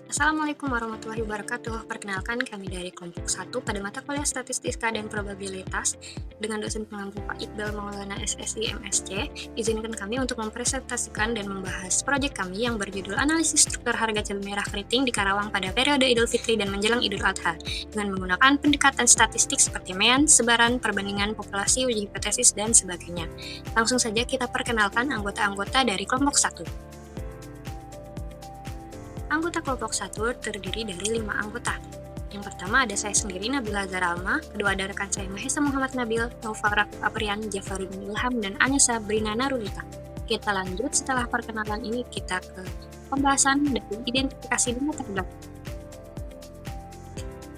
Assalamualaikum warahmatullahi wabarakatuh. Perkenalkan kami dari kelompok 1 pada mata kuliah Statistika dan Probabilitas dengan dosen pengampu Pak Iqbal Maulana SSI MSc. Izinkan kami untuk mempresentasikan dan membahas proyek kami yang berjudul Analisis Struktur Harga Cabai Merah Keriting di Karawang pada periode Idul Fitri dan menjelang Idul Adha dengan menggunakan pendekatan statistik seperti MEAN, sebaran, perbandingan populasi, uji hipotesis, dan sebagainya. Langsung saja kita perkenalkan anggota-anggota dari kelompok 1. Anggota kelompok 1 terdiri dari 5 anggota. Yang pertama ada saya sendiri, Nabila Zaralma. Kedua ada rekan saya, Mahesa Muhammad Nabil, Nova Aprian, Jafari bin Ilham, dan Anya Sabrina Narulita. Kita lanjut setelah perkenalan ini, kita ke pembahasan dan identifikasi data terbelakang.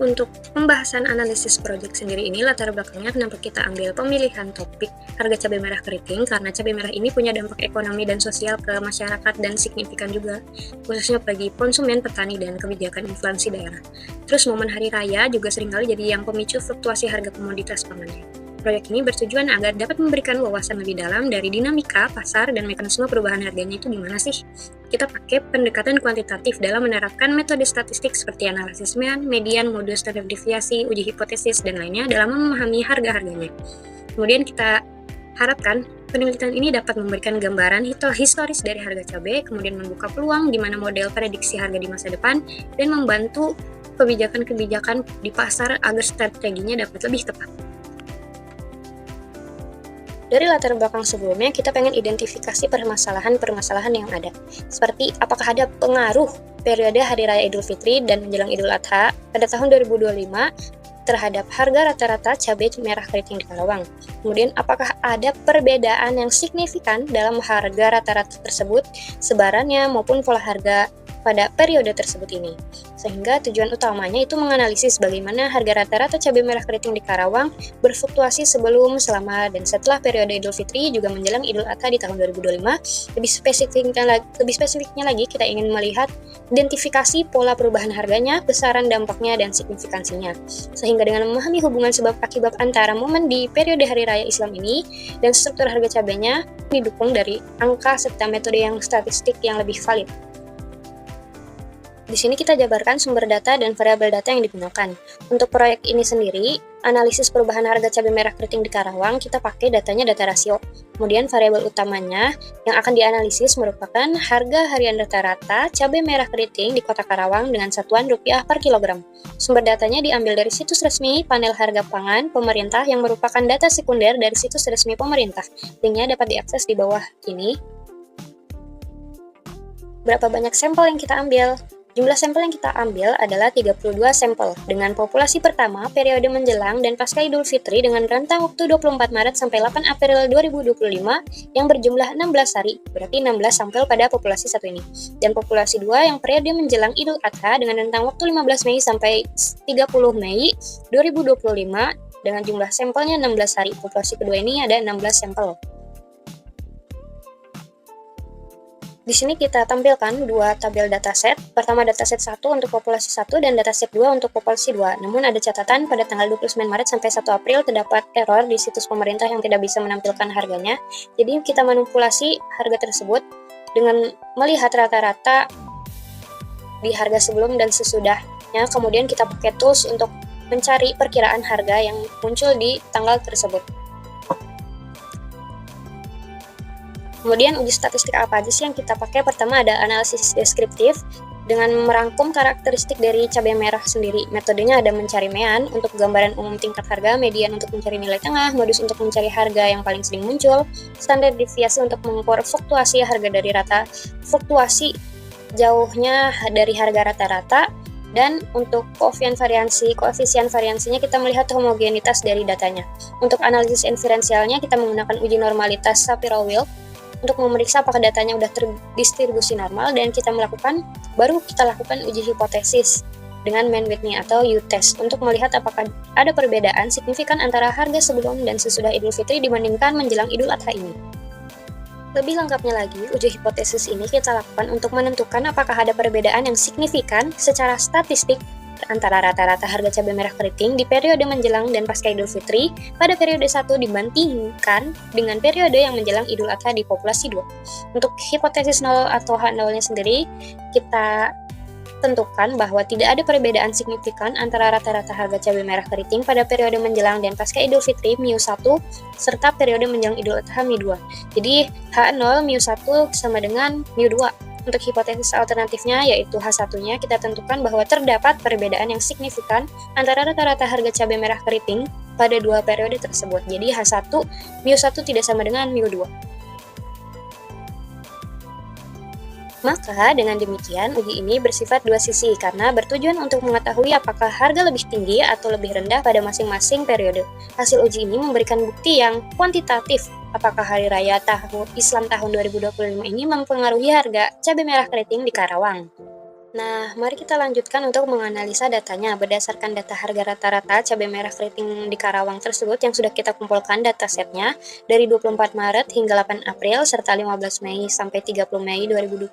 Untuk pembahasan analisis proyek sendiri ini, latar belakangnya kenapa kita ambil pemilihan topik harga cabai merah keriting, karena cabai merah ini punya dampak ekonomi dan sosial ke masyarakat dan signifikan juga, khususnya bagi konsumen, petani, dan kebijakan inflasi daerah. Terus momen hari raya juga seringkali jadi yang pemicu fluktuasi harga komoditas pangannya. Proyek ini bertujuan agar dapat memberikan wawasan lebih dalam dari dinamika pasar dan mekanisme perubahan harganya itu gimana sih. Kita pakai pendekatan kuantitatif dalam menerapkan metode statistik seperti analisis MEAN, median, modus standar deviasi, uji hipotesis, dan lainnya dalam memahami harga-harganya. Kemudian kita harapkan penelitian ini dapat memberikan gambaran historis dari harga cabai, kemudian membuka peluang di mana model prediksi harga di masa depan, dan membantu kebijakan-kebijakan di pasar agar strateginya dapat lebih tepat. Dari latar belakang sebelumnya, kita pengen identifikasi permasalahan-permasalahan yang ada. Seperti apakah ada pengaruh periode Hari Raya Idul Fitri dan menjelang Idul Adha pada tahun 2025 terhadap harga rata-rata cabai merah keriting di Karawang. Kemudian, apakah ada perbedaan yang signifikan dalam harga rata-rata tersebut, sebarannya maupun pola harga pada periode tersebut ini. Sehingga tujuan utamanya itu menganalisis bagaimana harga rata-rata cabai merah keriting di Karawang berfluktuasi sebelum, selama, dan setelah periode Idul Fitri juga menjelang Idul Adha di tahun 2025. Lebih spesifiknya lagi kita ingin melihat identifikasi pola perubahan harganya, besaran dampaknya, dan signifikansinya. Sehingga dengan memahami hubungan sebab akibat antara momen di periode Hari Raya Islam ini dan struktur harga cabainya didukung dari angka serta metode yang statistik yang lebih valid. Di sini kita jabarkan sumber data dan variabel data yang digunakan. Untuk proyek ini sendiri, analisis perubahan harga cabai merah keriting di Karawang, kita pakai datanya data rasio. Kemudian variabel utamanya yang akan dianalisis merupakan harga harian rata-rata cabai merah keriting di Kota Karawang dengan satuan rupiah per kilogram. Sumber datanya diambil dari situs resmi panel harga pangan pemerintah yang merupakan data sekunder dari situs resmi pemerintah. Linknya dapat diakses di bawah ini. Berapa banyak sampel yang kita ambil? Jumlah sampel yang kita ambil adalah 32 sampel dengan populasi pertama periode menjelang dan pasca Idul Fitri dengan rentang waktu 24 Maret sampai 8 April 2025 yang berjumlah 16 hari, berarti 16 sampel pada populasi 1 ini. Dan populasi 2 yang periode menjelang Idul Adha dengan rentang waktu 15 Mei sampai 30 Mei 2025 dengan jumlah sampelnya 16 hari. Populasi kedua ini ada 16 sampel. Di sini kita tampilkan dua tabel dataset. Pertama dataset 1 untuk populasi 1 dan dataset 2 untuk populasi 2. Namun ada catatan pada tanggal 29 Maret sampai 1 April terdapat error di situs pemerintah yang tidak bisa menampilkan harganya. Jadi kita manipulasi harga tersebut dengan melihat rata-rata di harga sebelum dan sesudahnya. Kemudian kita pakai tools untuk mencari perkiraan harga yang muncul di tanggal tersebut. Kemudian uji statistik apa aja sih yang kita pakai? Pertama ada analisis deskriptif dengan merangkum karakteristik dari cabai merah sendiri. Metodenya ada mencari MEAN untuk gambaran umum tingkat harga, median untuk mencari nilai tengah, modus untuk mencari harga yang paling sering muncul, standar deviasi untuk mengukur fluktuasi harga dari fluktuasi jauhnya dari harga rata-rata, dan untuk koefisien variansinya kita melihat homogenitas dari datanya. Untuk analisis inferensialnya kita menggunakan uji normalitas Shapiro-Wilk untuk memeriksa apakah datanya sudah terdistribusi normal, dan baru kita lakukan uji hipotesis dengan Man-Whitney atau U-test untuk melihat apakah ada perbedaan signifikan antara harga sebelum dan sesudah Idul Fitri dibandingkan menjelang Idul Adha ini. Lebih lengkapnya lagi, uji hipotesis ini kita lakukan untuk menentukan apakah ada perbedaan yang signifikan secara statistik antara rata-rata harga cabai merah keriting di periode menjelang dan pasca Idul Fitri pada periode 1 dibandingkan dengan periode yang menjelang Idul Adha di populasi 2. Untuk hipotesis 0 atau H0-nya sendiri, kita tentukan bahwa tidak ada perbedaan signifikan antara rata-rata harga cabai merah keriting pada periode menjelang dan pasca Idul Fitri MIU 1 serta periode menjelang Idul Adha MIU 2. Jadi H0 MIU 1 sama dengan MIU 2. Untuk hipotesis alternatifnya yaitu H1-nya kita tentukan bahwa terdapat perbedaan yang signifikan antara rata-rata harga cabai merah keriting pada dua periode tersebut. Jadi H1 MIU 1 tidak sama dengan MIU 2. Maka dengan demikian uji ini bersifat dua sisi karena bertujuan untuk mengetahui apakah harga lebih tinggi atau lebih rendah pada masing-masing periode. Hasil uji ini memberikan bukti yang kuantitatif apakah Hari Raya Islam tahun 2025 ini mempengaruhi harga cabai merah keriting di Karawang. Nah, mari kita lanjutkan untuk menganalisa datanya berdasarkan data harga rata-rata cabai merah keriting di Karawang tersebut yang sudah kita kumpulkan datasetnya dari 24 Maret hingga 8 April serta 15 Mei sampai 30 Mei 2025.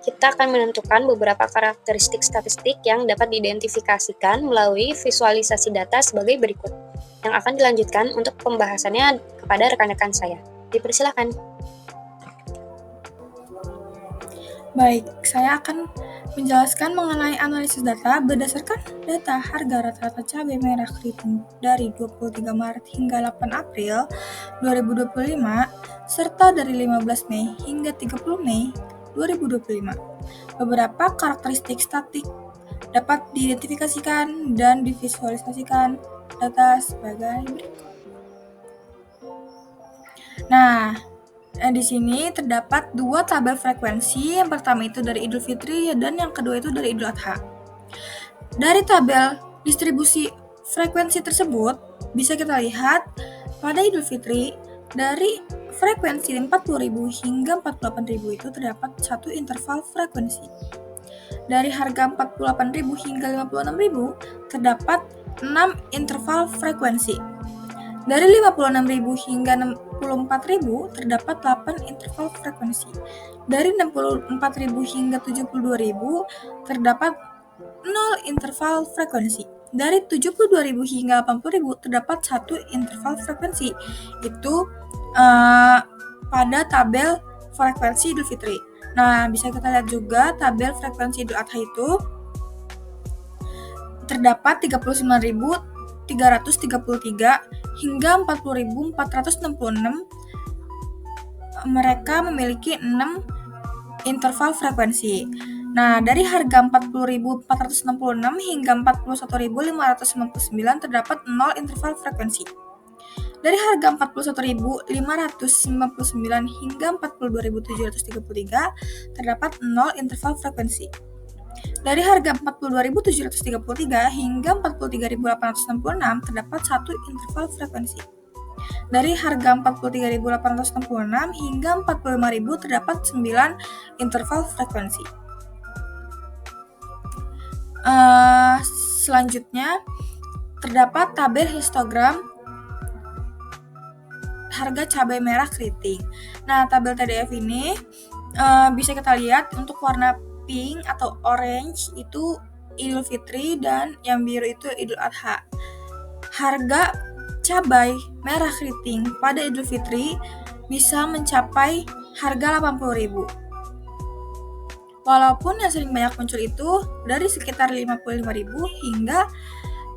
Kita akan menentukan beberapa karakteristik statistik yang dapat diidentifikasikan melalui visualisasi data sebagai berikut, yang akan dilanjutkan untuk pembahasannya kepada rekan-rekan saya. Dipersilakan. Baik, saya akan menjelaskan mengenai analisis data berdasarkan data harga rata-rata cabai merah keriting dari 23 Maret hingga 8 April 2025 serta dari 15 Mei hingga 30 Mei 2025. Beberapa karakteristik statistik dapat diidentifikasikan dan divisualisasikan data sebagai berikut. Nah, di sini terdapat dua tabel frekuensi, yang pertama itu dari Idul Fitri dan yang kedua itu dari Idul Adha. Dari tabel distribusi frekuensi tersebut, bisa kita lihat pada Idul Fitri, dari frekuensi 40.000 hingga 48.000 itu terdapat satu interval frekuensi. Dari harga 48.000 hingga 56.000 terdapat 6 interval frekuensi. Dari 56.000 hingga 64.000 terdapat 8 interval frekuensi. Dari 64.000 hingga 72.000 terdapat 0 interval frekuensi. Dari 72.000 hingga 80.000 terdapat 1 interval frekuensi. Itu pada tabel frekuensi Idul Fitri. Nah, bisa kita lihat juga tabel frekuensi Idul Adha itu terdapat 39.333 hingga 40.466. Mereka memiliki 6 interval frekuensi. Nah, dari harga 40.466 hingga 41.599 terdapat 0 interval frekuensi. Dari harga 41.599 hingga 42.733 terdapat 0 interval frekuensi. Dari harga 42.733 hingga 43.866 terdapat 1 interval frekuensi. Dari harga 43.866 hingga 45.000 terdapat 9 interval frekuensi. Selanjutnya terdapat tabel histogram harga cabai merah keriting. Nah, tabel TDF ini bisa kita lihat untuk warna pink atau orange itu Idul Fitri dan yang biru itu Idul Adha. Harga cabai merah keriting pada Idul Fitri bisa mencapai harga 80.000. Walaupun yang sering banyak muncul itu dari sekitar 55.000 hingga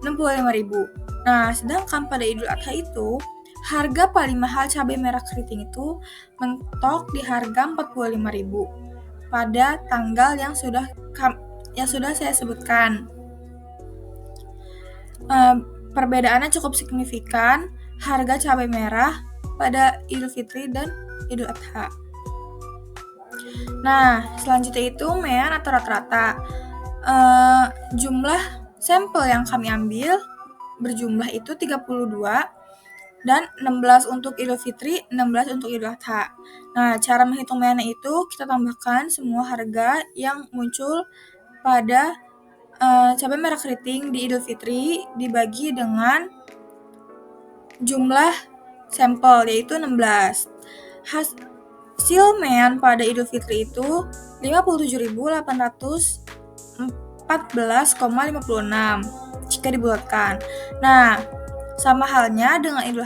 65.000. Nah, sedangkan pada Idul Adha itu harga paling mahal cabai merah keriting itu mentok di harga 45.000 pada tanggal yang sudah saya sebutkan. Perbedaannya cukup signifikan harga cabai merah pada Idul Fitri dan Idul Adha. Nah, selanjutnya itu mean atau rata-rata. Jumlah sampel yang kami ambil berjumlah itu 32 dan 16 untuk Idul Fitri, 16 untuk Idul Adha. Nah, cara menghitung meannya itu kita tambahkan semua harga yang muncul pada cabai merah keriting di Idul Fitri dibagi dengan jumlah sampel yaitu 16. Hasil mean pada Idul Fitri itu 57.814,56 jika dibulatkan. Nah, sama halnya dengan Idul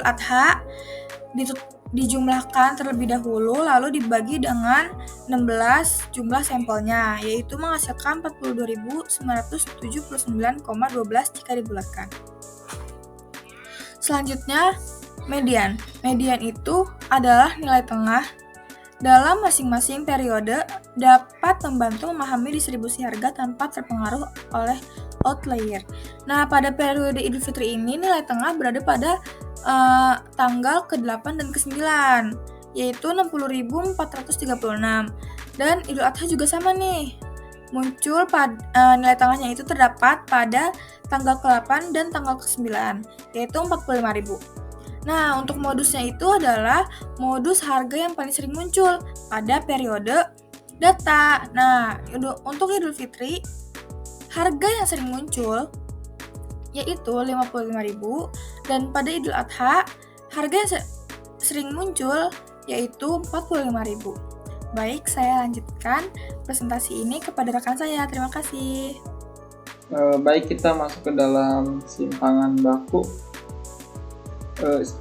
Adha dijumlahkan terlebih dahulu lalu dibagi dengan 16 jumlah sampelnya, yaitu menghasilkan 42.979,12 jika dibulatkan. Selanjutnya, median. Median itu adalah nilai tengah dalam masing-masing periode, dapat membantu memahami distribusi harga tanpa terpengaruh oleh outlier. Nah, pada periode Idul Fitri ini nilai tengah berada pada tanggal ke-8 dan ke-9, yaitu 60.436. Dan Idul Adha juga sama nih. Muncul nilai tengahnya itu terdapat pada tanggal ke-8 dan tanggal ke-9, yaitu 45.000. Nah, untuk modusnya itu adalah modus harga yang paling sering muncul pada periode data. Nah, untuk Idul Fitri, harga yang sering muncul yaitu 55.000, dan pada Idul Adha, harga yang sering muncul yaitu 45.000. Baik, saya lanjutkan presentasi ini kepada rekan saya. Terima kasih. Baik, kita masuk ke dalam simpangan baku.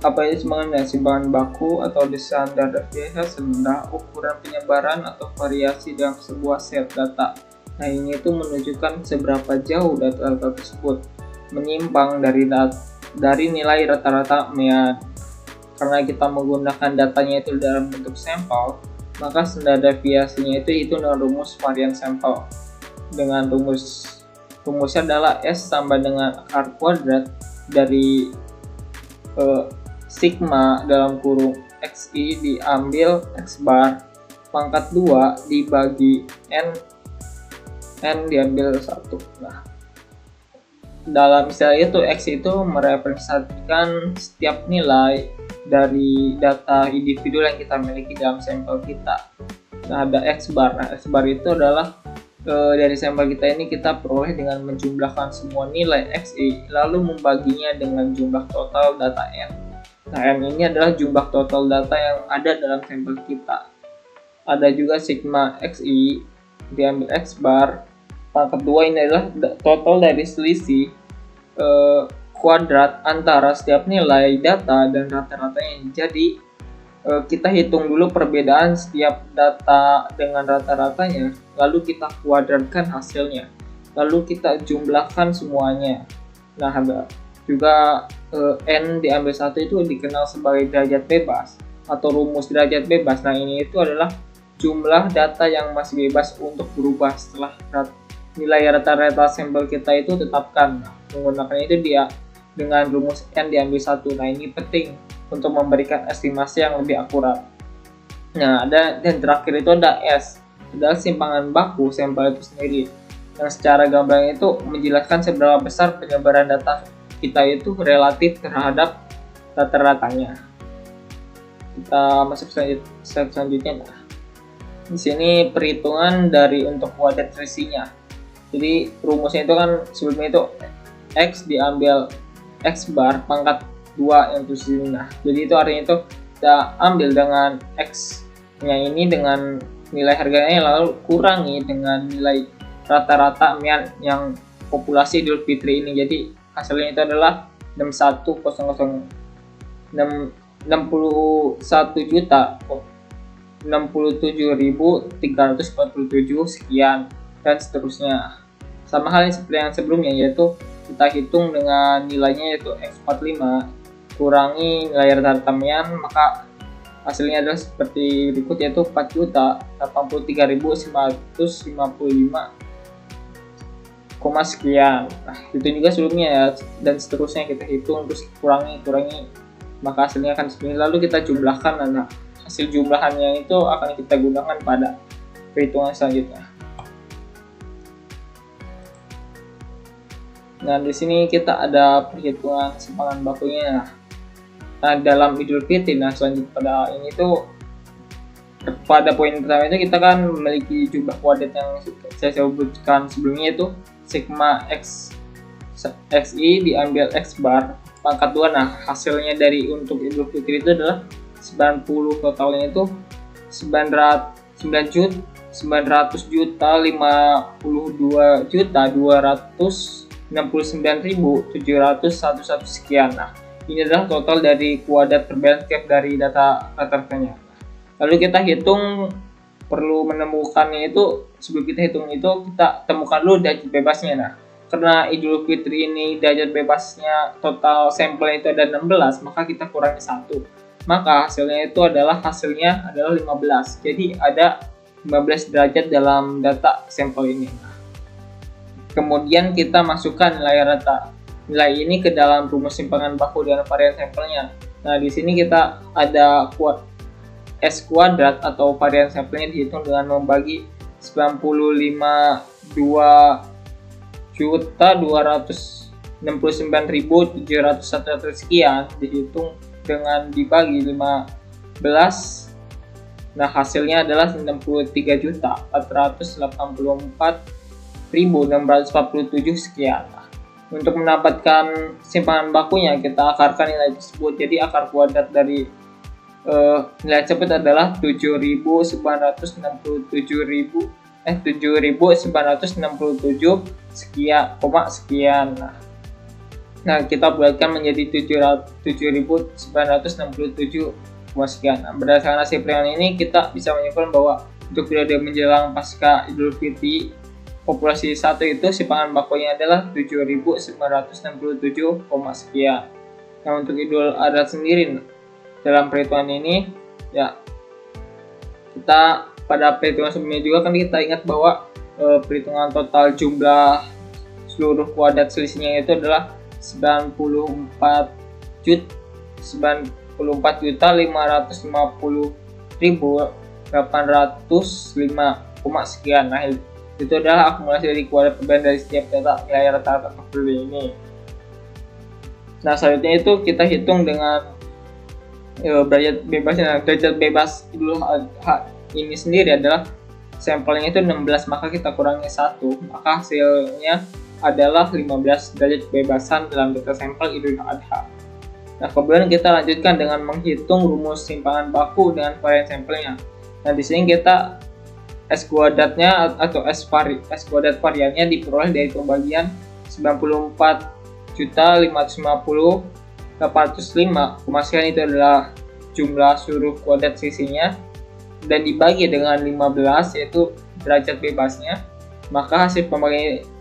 Apa itu simpangan baku atau the standard deviation adalah ukuran penyebaran atau variasi dalam sebuah set data. Nah, ini itu menunjukkan seberapa jauh data tersebut menyimpang dari nilai rata-rata mean. Karena kita menggunakan datanya itu dalam bentuk sampel, maka standar deviasinya itu dengan rumus varian sampel. Dengan rumusnya adalah S tambah dengan akar kuadrat dari sigma dalam kurung xi diambil x bar pangkat 2 dibagi n diambil 1. Nah, dalam istilah itu x itu merepresentasikan setiap nilai dari data individu yang kita miliki dalam sampel kita. Nah, ada x bar. Nah, x bar itu adalah dari sampel kita ini kita peroleh dengan menjumlahkan semua nilai xi lalu membaginya dengan jumlah total data n. Nah, n ini adalah jumlah total data yang ada dalam sampel kita. Ada juga sigma xi diambil x bar pangkat 2, ini adalah total dari selisih kuadrat antara setiap nilai data dan rata-ratanya. Jadi kita hitung dulu perbedaan setiap data dengan rata-ratanya, lalu kita kuadratkan hasilnya, lalu kita jumlahkan semuanya. Nah, ada juga n diambil 1 itu dikenal sebagai derajat bebas atau rumus derajat bebas. Nah, ini itu adalah jumlah data yang masih bebas untuk berubah setelah nilai rata-rata sampel kita itu tetapkan. Nah, menggunakan itu dia dengan rumus n diambil 1. Nah, ini penting untuk memberikan estimasi yang lebih akurat. Nah, dan terakhir itu ada S, adalah simpangan baku sampel itu sendiri, yang secara gamblang itu menjelaskan seberapa besar penyebaran data kita itu relatif terhadap rata-ratanya. Kita masuk slide selanjutnya. Nah, di sini perhitungan dari untuk kuadrat selisihnya. Jadi rumusnya itu kan sebelumnya itu X diambil X bar pangkat 2 yang itu sini. Nah, jadi itu artinya itu kita ambil dengan X nya ini dengan nilai harganya lalu kurangi dengan nilai rata-rata mean yang populasi Idul Fitri ini. Jadi hasilnya itu adalah 61.347 sekian dan seterusnya. Sama halnya seperti yang sebelumnya, yaitu kita hitung dengan nilainya yaitu X45 kurangi nilai rata-rata mean, maka hasilnya adalah seperti berikut, yaitu 4.083.955, sekian. Nah, itu juga sebelumnya ya, dan seterusnya kita hitung terus kurangi, maka hasilnya akan seperti ini. Lalu kita jumlahkan. Nah, hasil jumlahannya itu akan kita gunakan pada perhitungan selanjutnya. Nah, di sini kita ada perhitungan simpangan bakunya. Nah, dalam Idul Fitri, nah selanjutnya pada ini tuh pada poin pertama itu kita kan memiliki jumlah kuadrat yang saya sebutkan sebelumnya, itu sigma xi diambil x bar pangkat 2. Nah, hasilnya dari untuk Idul Fitri itu adalah 90, totalnya itu 900.052.269.711 sekian. Nah, Ini adalah total dari kuadrat perbedaan setiap dari data rata-ratanya. Lalu kita hitung, perlu menemukannya itu, sebelum kita hitung itu kita temukan dulu derajat bebasnya. Nah, karena Idul Fitri ini derajat bebasnya total sampel itu ada 16, maka kita kurangi 1. Maka hasilnya adalah 15. Jadi ada 15 derajat dalam data sampel ini. Kemudian kita masukkan nilai rata. Nilai ini ke dalam rumus simpangan baku dengan varian sampelnya. Nah, di sini kita ada S kuadrat atau varian sampelnya dihitung dengan membagi 95.269.701 sekian, dihitung dengan dibagi 15. Nah, hasilnya adalah 63.484.647 sekian. Untuk mendapatkan simpangan bakunya, kita akarkan nilai tersebut. Jadi akar kuadrat dari nilai tersebut adalah 7.967 sekian. Nah, kita bulatkan menjadi 7.967 sekian. Nah, berdasarkan hasil perhitungan ini, kita bisa menyimpulkan bahwa untuk periode menjelang pasca Idul Fitri, populasi 1 itu simpangan bakunya adalah 7.967 sekian. Nah, untuk Idul Adha sendiri, dalam perhitungan ini ya, kita pada perhitungan sebelumnya juga kan kita ingat bahwa perhitungan total jumlah seluruh kuadrat selisihnya itu adalah 94.550.805 sekian. Nah, itu adalah akumulasi dari kuadrat perbedaan dari setiap data nilai rata-rata periode ini. Nah, selanjutnya itu kita hitung dengan derajat bebasnya. Derajat bebas Idul Adha ini sendiri adalah sampelnya itu 16, maka kita kurangi 1, maka hasilnya adalah 15 derajat kebebasan dalam data sampel Idul Adha. Nah, kemudian kita lanjutkan dengan menghitung rumus simpangan baku dengan varian sampelnya. Nah, di sini kita S kuadratnya atau S kuadrat variannya diperoleh dari pembagian 94.550.805 sekian, itu adalah jumlah seluruh kuadrat sisinya, dan dibagi dengan 15 yaitu derajat bebasnya, maka hasil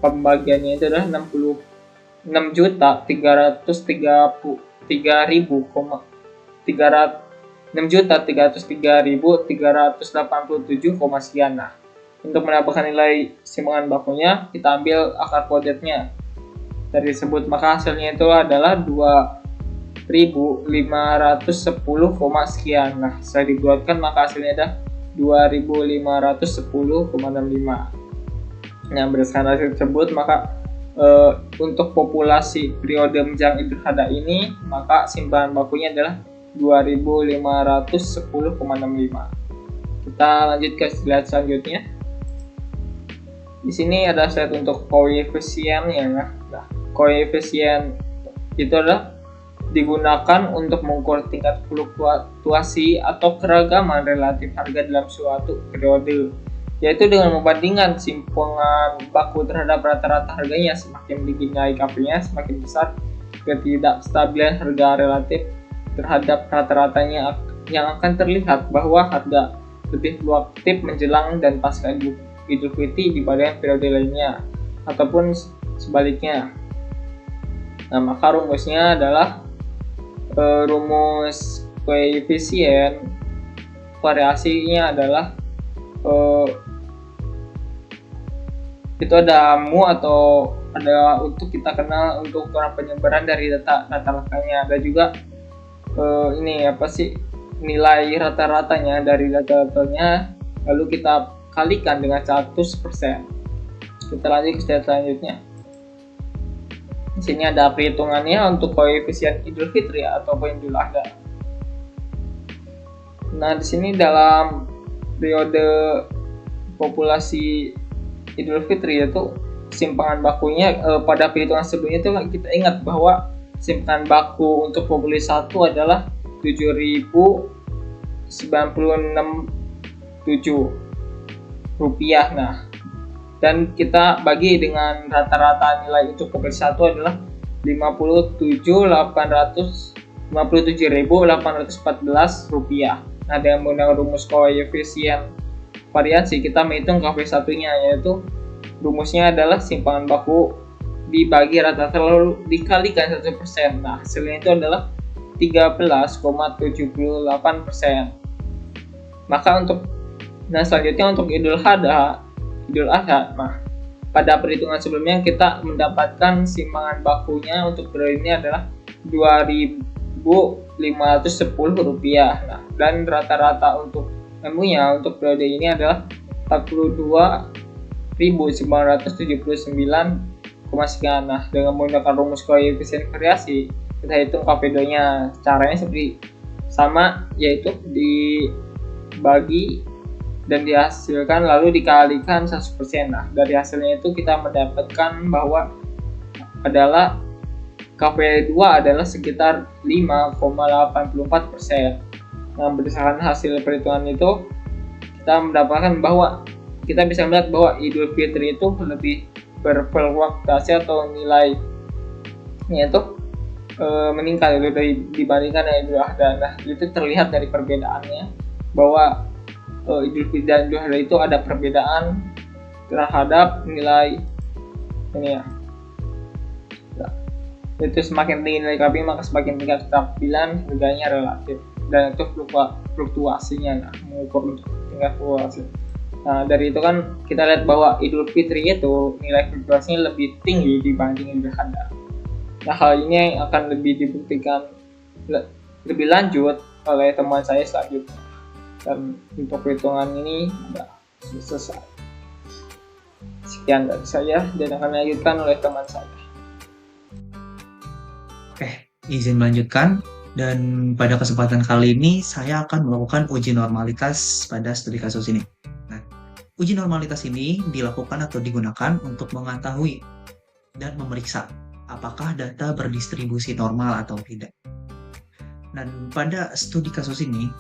pembagiannya itu adalah 6.303.387 sekian. Nah, untuk mendapatkan nilai simpangan bakunya, kita ambil akar kuadratnya dari tersebut, maka hasilnya itu adalah 2.510, sekian. Nah, setelah dibuatkan maka hasilnya adalah 2.510,65. Nah, berdasarkan hasil tersebut, maka untuk populasi periode menjelang Idul Adha ini, maka simpangan bakunya adalah 2.510,65. Kita lanjut ke slide selanjutnya. Di sini ada slide untuk koefisiennya. Nah, koefisien itu adalah digunakan untuk mengukur tingkat fluktuasi atau keragaman relatif harga dalam suatu periode, yaitu dengan membandingkan simpangan baku terhadap rata-rata harganya. Semakin tinggi nilai KP-nya, semakin besar ketidakstabilan harga relatif terhadap rata-ratanya, yang akan terlihat bahwa harga lebih fluktuatif menjelang dan pasca Idul Fitri dibandingkan periode lainnya, ataupun sebaliknya. Nah, maka rumusnya adalah rumus koefisien variasinya adalah itu ada mu atau ada untuk kita kenal untuk ukuran penyebaran dari data rata-ratanya. Ada juga nilai rata-ratanya dari data-datanya, lalu kita kalikan dengan 100%. Kita lanjut ke slide selanjutnya. Di sini ada perhitungannya untuk koefisien Idul Fitri ataupun Idul Adha. Nah, di sini dalam periode populasi Idul Fitri itu simpangan bakunya pada perhitungan sebelumnya itu kita ingat bahwa simpangan baku untuk populasi 1 adalah 7.096.7 rupiah. Nah, dan kita bagi dengan rata-rata nilai untuk populasi 1 adalah 57.800 Rp57.814. Nah, dengan menggunakan rumus koefisien variasi, kita menghitung KV1-nya, yaitu rumusnya adalah simpangan baku dibagi rata-rata lalu dikalikan 100%. Nah, hasilnya itu adalah 13,78%. Maka selanjutnya untuk Idul Adha, nah, pada perhitungan sebelumnya kita mendapatkan simpangan bakunya untuk periode ini adalah Rp2.510. Nah, dan rata-rata untuk MU-nya untuk periode ini adalah 42.979, sekian. Nah, dengan menggunakan rumus koefisien variasi, kita hitung KP2-nya. Caranya seperti sama, yaitu dibagi dan dihasilkan lalu dikalikan 100%. Nah, dari hasilnya itu kita mendapatkan bahwa adalah KP2 adalah sekitar 5,84%. Nah, berdasarkan hasil perhitungan itu, kita mendapatkan bahwa kita bisa melihat bahwa Idul Fitri itu lebih berfluktuasi atau nilainya itu meningkat dibandingkan dengan Idul Adha. Nah, itu terlihat dari perbedaannya bahwa Idul Fitri dan Idul Adha itu ada perbedaan terhadap nilai ini ya. Itu semakin tinggi nilai KPI maka semakin tingkat kestabilan harganya relatif, dan itu fluktuasinya, mengukur tingkat fluktuasi. Nah, dari itu kan kita lihat bahwa Idul Fitri itu nilai fluktuasinya lebih tinggi dibanding Idul Adha. Nah, hal ini akan lebih dibuktikan lebih lanjut oleh teman saya selanjutnya. Dan untuk perhitungan ini sudah selesai. Sekian dari saya dan akan dilanjutkan oleh teman saya. Oke, izin melanjutkan. Dan pada kesempatan kali ini saya akan melakukan uji normalitas pada studi kasus ini. Nah, uji normalitas ini dilakukan atau digunakan untuk mengetahui dan memeriksa apakah data berdistribusi normal atau tidak. Dan pada studi kasus ini,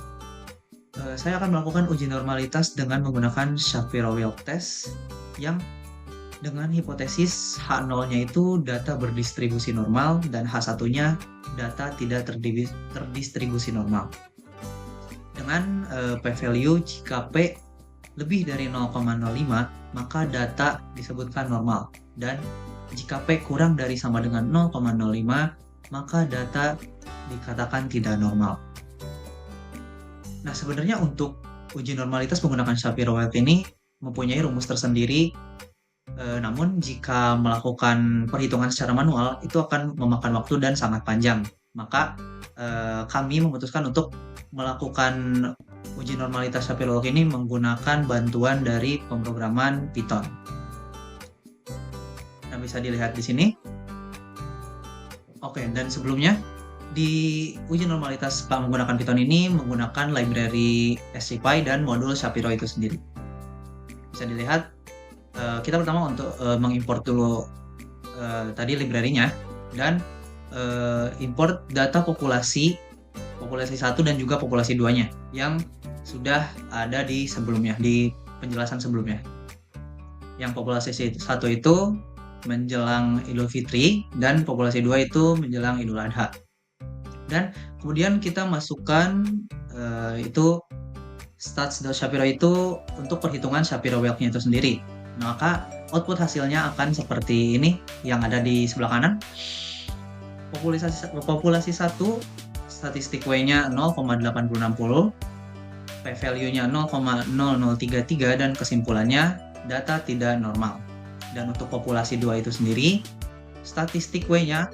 saya akan melakukan uji normalitas dengan menggunakan Shapiro-Wilk test yang dengan hipotesis H0-nya itu data berdistribusi normal dan H1-nya data tidak terdistribusi normal. Dengan p-value jika P lebih dari 0,05 maka data disebutkan normal, dan jika P kurang dari sama dengan 0,05 maka data dikatakan tidak normal. Nah, sebenarnya untuk uji normalitas menggunakan Shapiro-Wilk ini mempunyai rumus tersendiri. Namun jika melakukan perhitungan secara manual itu akan memakan waktu dan sangat panjang. Maka kami memutuskan untuk melakukan uji normalitas Shapiro-Wilk ini menggunakan bantuan dari pemrograman Python. Nah, bisa dilihat di sini. Oke, dan sebelumnya di uji normalitas menggunakan Python ini menggunakan library scpy dan modul Shapiro itu sendiri. Bisa dilihat kita pertama untuk mengimport dulu tadi library-nya dan import data populasi 1 dan juga populasi 2-nya yang sudah ada di sebelumnya, di penjelasan sebelumnya. Yang populasi 1 itu menjelang Idul Fitri dan populasi 2 itu menjelang Idul Adha. Dan kemudian kita masukkan itu stats.shapiro itu untuk perhitungan Shapiro-Wilk-nya itu sendiri. Maka output hasilnya akan seperti ini yang ada di sebelah kanan. Populasi 1 statistik W-nya 0,8060, p-value-nya 0,0033 dan kesimpulannya data tidak normal. Dan untuk populasi 2 itu sendiri statistik W-nya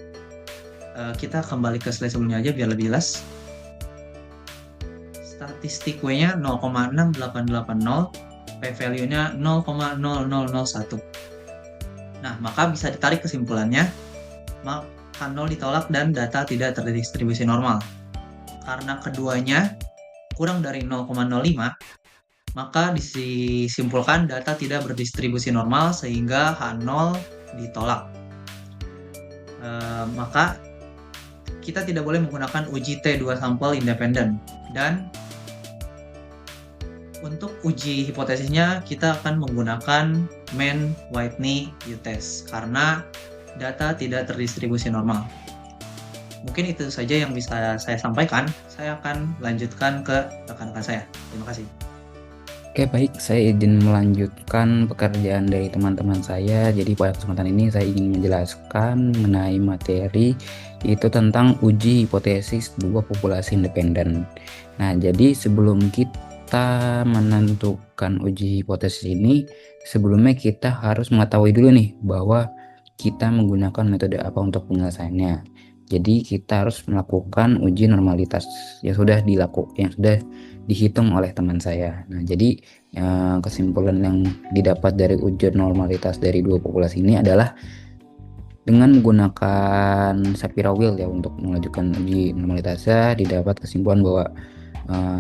kita kembali ke slide sebelumnya aja biar lebih jelas. Statistik W-nya 0,6880, p-value-nya 0,0001. Nah, maka bisa ditarik kesimpulannya, maka 0 ditolak dan data tidak terdistribusi normal. Karena keduanya kurang dari 0,05, maka disimpulkan data tidak berdistribusi normal sehingga H0 ditolak. Maka kita tidak boleh menggunakan uji T2 sampel independen. Dan untuk uji hipotesisnya kita akan menggunakan Mann-Whitney U-test karena data tidak terdistribusi normal. Mungkin itu saja yang bisa saya sampaikan. Saya akan lanjutkan ke rekan-rekan saya. Terima kasih. Oke, baik, saya izin melanjutkan pekerjaan dari teman-teman saya. Jadi pada kesempatan ini saya ingin menjelaskan mengenai materi itu tentang uji hipotesis dua populasi independen. Nah, jadi sebelum kita menentukan uji hipotesis ini, sebelumnya kita harus mengetahui dulu nih bahwa kita menggunakan metode apa untuk penyelesaiannya. Jadi kita harus melakukan uji normalitas yang sudah dihitung oleh teman saya. Nah, jadi kesimpulan yang didapat dari uji normalitas dari dua populasi ini adalah dengan menggunakan Shapiro-Wilk ya untuk mengajukan uji normalitasnya, didapat kesimpulan bahwa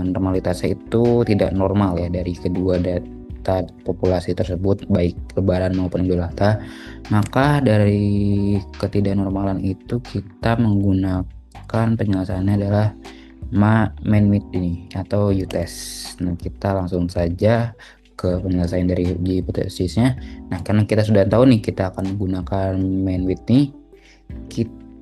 normalitasnya itu tidak normal ya dari kedua data populasi tersebut, baik Lebaran maupun Idul Adha. Maka dari ketidaknormalan itu kita menggunakan penyelesaiannya adalah man-made ini atau U-test. Nah, kita langsung saja ke penyelesaian dari uji hipotesisnya. Nah, karena kita sudah tahu nih kita akan menggunakan man-made nih,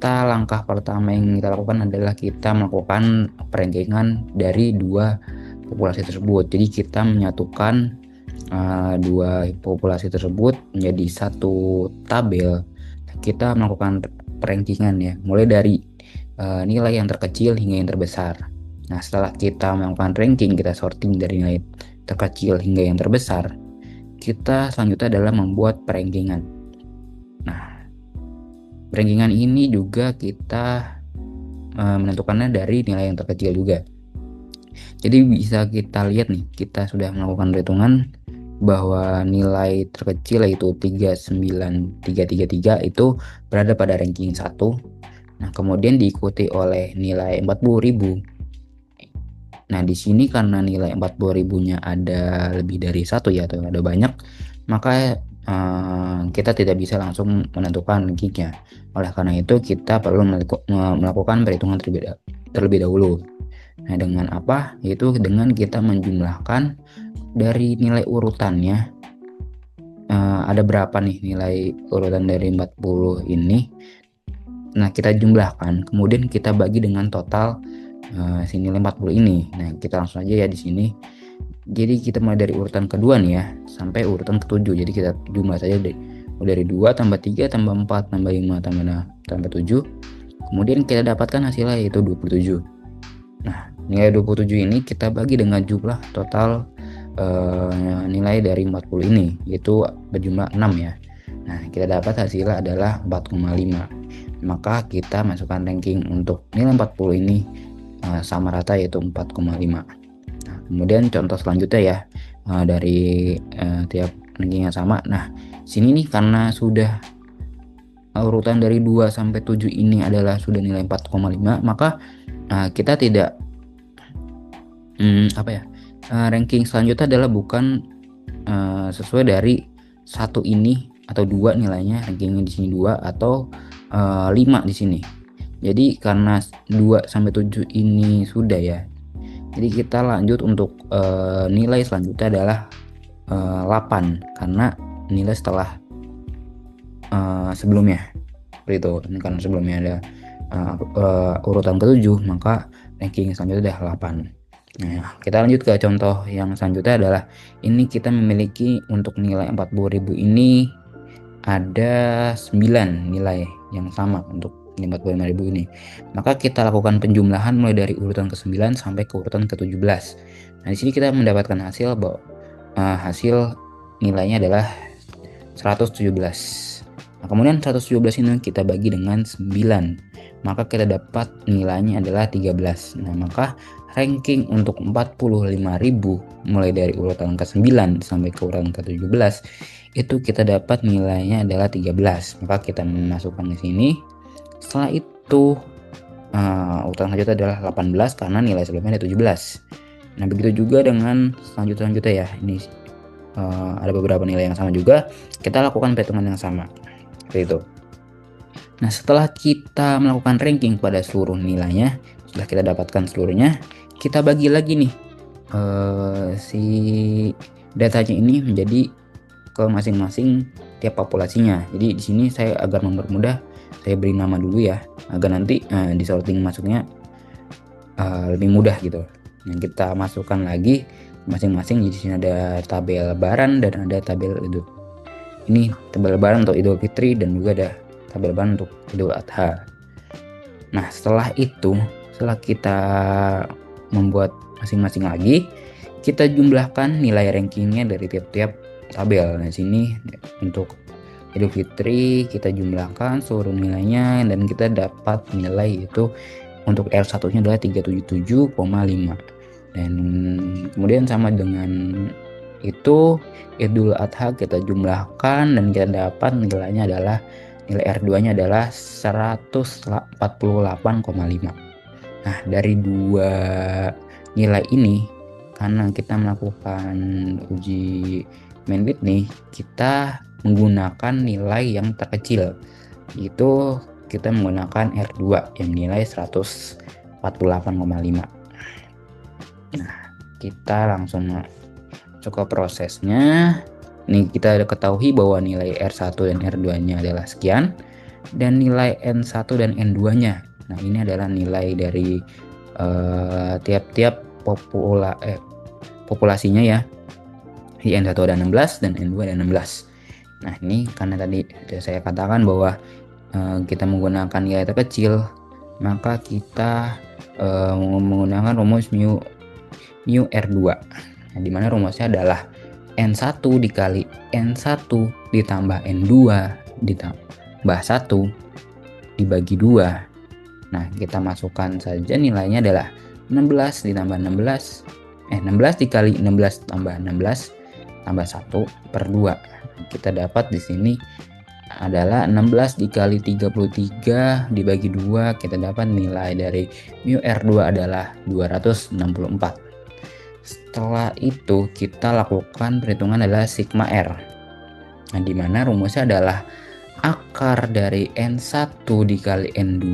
langkah pertama yang kita lakukan adalah kita melakukan perankingan dari dua populasi tersebut. Jadi kita menyatukan dua populasi tersebut menjadi satu tabel. Kita melakukan perankingan ya, mulai dari nilai yang terkecil hingga yang terbesar. Nah, setelah kita melakukan ranking, kita sorting dari nilai terkecil hingga yang terbesar, kita selanjutnya adalah membuat perankingan. Nah, perankingan ini juga kita menentukannya dari nilai yang terkecil juga. Jadi bisa kita lihat nih, kita sudah melakukan perhitungan bahwa nilai terkecil yaitu 39333 itu berada pada ranking 1. Nah, kemudian diikuti oleh nilai 40.000. Nah, di sini karena nilai 40.000-nya ada lebih dari 1 ya, atau ada banyak, maka kita tidak bisa langsung menentukan rankingnya. Oleh karena itu kita perlu melakukan perhitungan terlebih dahulu. Nah, dengan apa? Yaitu dengan kita menjumlahkan dari nilai urutannya. Ada berapa nih nilai urutan dari 40 ini? Nah, kita jumlahkan, kemudian kita bagi dengan total si nilai 40 ini. Nah, kita langsung aja ya di sini. Jadi kita mulai dari urutan kedua nih ya, sampai urutan ke-7. Jadi kita jumlah saja dari 2 tambah 3 tambah 4 tambah 5 tambah 7. Kemudian kita dapatkan hasilnya yaitu 27. Nah, nilai 27 ini kita bagi dengan jumlah total nilai dari 40 ini, yaitu berjumlah 6 ya. Nah, kita dapat hasilnya adalah 4,5. Maka kita masukkan ranking untuk nilai 40 ini sama rata yaitu 4,5. Nah, kemudian contoh selanjutnya ya, dari tiap ranking yang sama. Nah, sini nih karena sudah urutan dari 2 sampai 7 ini adalah sudah nilai 4,5, maka kita tidak ranking selanjutnya adalah bukan sesuai dari 1 ini atau 2 nilainya, rankingnya di sini 2 atau 5 di sini. Jadi karena 2 sampai 7 ini sudah ya. Jadi kita lanjut untuk nilai selanjutnya adalah 8 karena nilai setelah sebelumnya. Seperti itu. Karena sebelumnya ada urutan ke-7, maka ranking selanjutnya adalah 8. Nah, kita lanjut ke contoh yang selanjutnya adalah ini kita memiliki untuk nilai 40.000 ini ada 9 nilai yang sama untuk 45.000 ini. Maka kita lakukan penjumlahan mulai dari urutan ke-9 sampai ke urutan ke-17. Nah, di sini kita mendapatkan hasil bahwa hasil nilainya adalah 117. Nah, kemudian 117 ini kita bagi dengan 9. Maka kita dapat nilainya adalah 13. Nah, maka ranking untuk 45.000 mulai dari urutan ke-9 sampai ke urutan ke-17 itu kita dapat nilainya adalah 13. Maka kita memasukkan di sini. Setelah itu urutan selanjutnya adalah 18 karena nilai sebelumnya ada 17. Nah, begitu juga dengan selanjutnya ya. Ini ada beberapa nilai yang sama juga. Kita lakukan perhitungan yang sama. Seperti itu. Nah, setelah kita melakukan ranking pada seluruh nilainya, setelah kita dapatkan seluruhnya, kita bagi lagi nih si datanya ini menjadi ke masing-masing tiap populasinya. Jadi di sini saya agar mempermudah saya beri nama dulu ya, agar nanti di sorting masuknya lebih mudah gitu. Yang kita masukkan lagi masing-masing. Di sini ada tabel lebaran dan ada tabel idul. Ini tabel lebaran untuk Idul Fitri dan juga ada tabel lebaran untuk Idul Adha. Nah, setelah itu, setelah kita membuat masing-masing lagi, kita jumlahkan nilai rankingnya dari tiap-tiap tabel. Nah, sini untuk Idul Fitri kita jumlahkan seluruh nilainya dan kita dapat nilai itu untuk R1-nya adalah 377,5. Dan kemudian sama dengan itu Idul Adha kita jumlahkan dan kita dapat nilainya adalah nilai R2-nya adalah 148,5. Nah, dari dua nilai ini, karena kita melakukan uji Menbit nih, kita menggunakan nilai yang terkecil, itu kita menggunakan R2 yang nilai 148,5. Nah, kita langsung masuk ke prosesnya. Nih, kita ketahui bahwa nilai R1 dan R2-nya adalah sekian, dan nilai N1 dan N2-nya. Nah, ini adalah nilai dari tiap-tiap populasinya ya. Di N1 ada 16 dan N2 ada 16. Nah, ini karena tadi sudah saya katakan bahwa kita menggunakan nilai terkecil, maka kita menggunakan rumus mu R2. Nah, di mana rumusnya adalah N1 dikali N1 ditambah N2 ditambah 1 dibagi 2. Nah, kita masukkan saja nilainya adalah 16 ditambah 16 dikali 16 tambah 16 tambah 1 per 2. Kita dapat di sini adalah 16 dikali 33 dibagi 2, kita dapat nilai dari mu R2 adalah 264. Setelah itu kita lakukan perhitungan adalah sigma R. Nah, di mana rumusnya adalah akar dari N1 dikali N2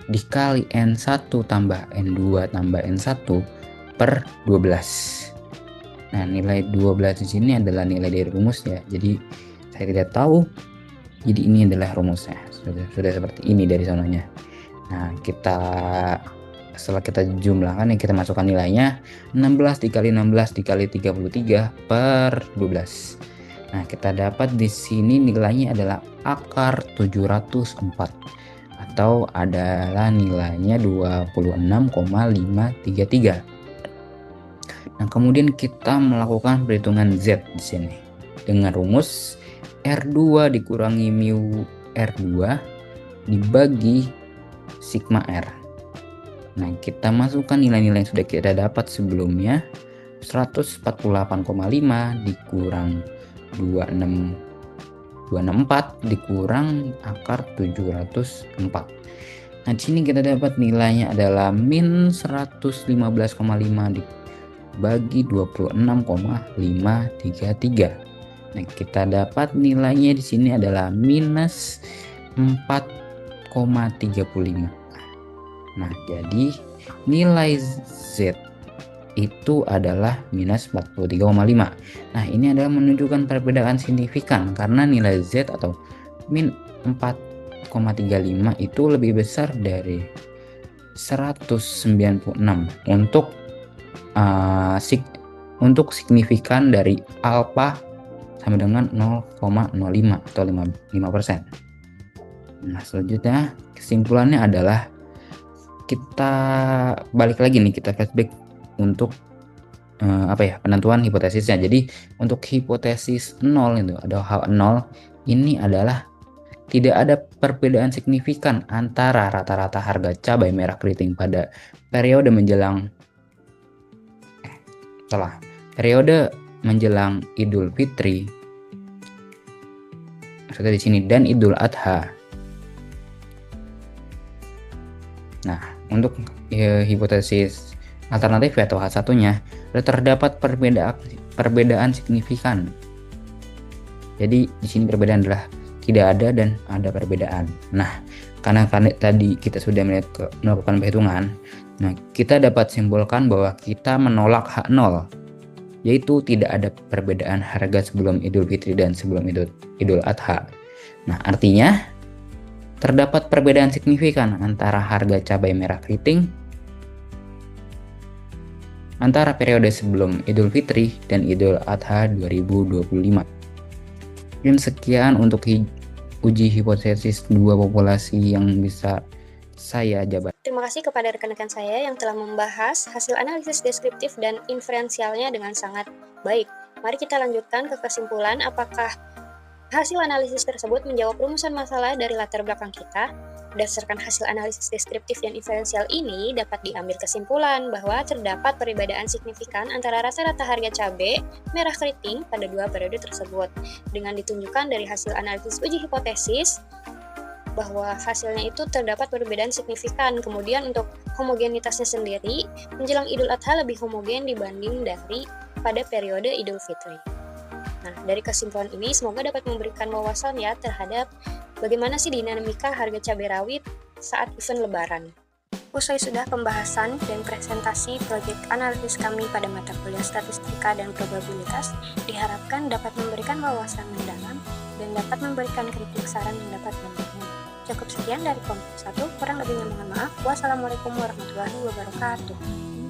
dikali N1 tambah N2 tambah N1 per 12. Nah, nilai 12 di sini adalah nilai dari rumus ya. Jadi saya tidak tahu. Jadi ini adalah rumusnya. Sudah seperti ini dari sononya. Nah, setelah kita jumlahkan, kita masukkan nilainya 16 dikali 16 dikali 33 per 12. Nah, kita dapat di sini nilainya adalah akar 704 atau adalah nilainya 26,533. Nah, kemudian kita melakukan perhitungan Z di sini dengan rumus R2 dikurangi mu R2 dibagi sigma R. Nah, kita masukkan nilai-nilai yang sudah kita dapat sebelumnya. 148,5 dikurang 264 dikurang akar 704. Nah, di sini kita dapat nilainya adalah min 115,5 dibagi 26,533. Nah, kita dapat nilainya di sini adalah minus 4,35. Nah, jadi nilai Z itu adalah minus 43,5. Nah, ini adalah menunjukkan perbedaan signifikan karena nilai Z atau min 4,35 itu lebih besar dari 196 untuk signifikan dari alfa sama dengan 0,05 atau 5%. Nah, selanjutnya kesimpulannya adalah kita balik lagi nih, kita flashback untuk penentuan hipotesisnya. Jadi untuk hipotesis 0 itu ada H0 ini adalah tidak ada perbedaan signifikan antara rata-rata harga cabai merah keriting pada periode menjelang Idul Fitri di sini dan Idul Adha. Nah, untuk hipotesis alternatif atau H1-nya terdapat perbedaan signifikan. Jadi di sini perbedaan adalah tidak ada dan ada perbedaan. Nah, karena tadi kita sudah melakukan perhitungan, nah kita dapat simpulkan bahwa kita menolak H0, yaitu tidak ada perbedaan harga sebelum Idul Fitri dan sebelum Idul Adha. Nah, artinya Terdapat perbedaan signifikan antara harga cabai merah keriting antara periode sebelum Idul Fitri dan Idul Adha 2025. Dan sekian untuk uji hipotesis dua populasi yang bisa saya jabarkan. Terima kasih kepada rekan-rekan saya yang telah membahas hasil analisis deskriptif dan inferensialnya dengan sangat baik. Mari kita lanjutkan ke kesimpulan apakah hasil analisis tersebut menjawab rumusan masalah dari latar belakang kita. Berdasarkan hasil analisis deskriptif dan inferensial ini, dapat diambil kesimpulan bahwa terdapat perbedaan signifikan antara rata-rata harga cabai merah keriting pada dua periode tersebut. Dengan ditunjukkan dari hasil analisis uji hipotesis, bahwa hasilnya itu terdapat perbedaan signifikan. Kemudian untuk homogenitasnya sendiri, menjelang Idul Adha lebih homogen dibanding dari pada periode Idul Fitri. Nah, dari kesimpulan ini semoga dapat memberikan wawasan ya terhadap bagaimana sih dinamika harga cabai rawit saat event Lebaran. Usai sudah pembahasan dan presentasi proyek analisis kami pada mata kuliah statistika dan probabilitas, diharapkan dapat memberikan wawasan mendalam dan dapat memberikan kritik saran yang dapat mendukung. Cukup sekian dari kelompok 1, kurang lebihnya mohon maaf. Wassalamualaikum warahmatullahi wabarakatuh.